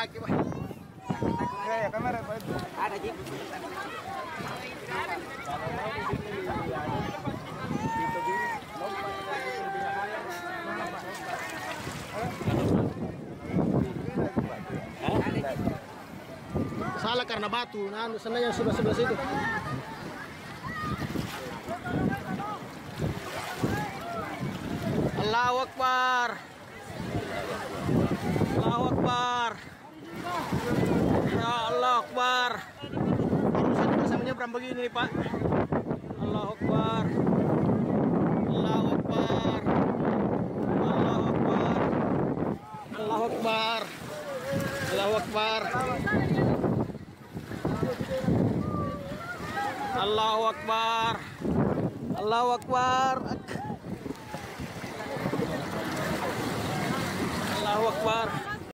kaki, Pak. Ya, kamera Pak. Ada, Ji. Salah karena batu. Nah, sana yang sebelah situ. Allahu Akbar. Allahu Akbar. Ya Allah Akbar. Baru saja bisa menyeberang begini nih, Pak. Allahu Akbar. Allahu Akbar. Allahu Akbar. Allahu Akbar. Allahu Akbar. Allahu Akbar. Allahu Akbar. Allahu Akbar.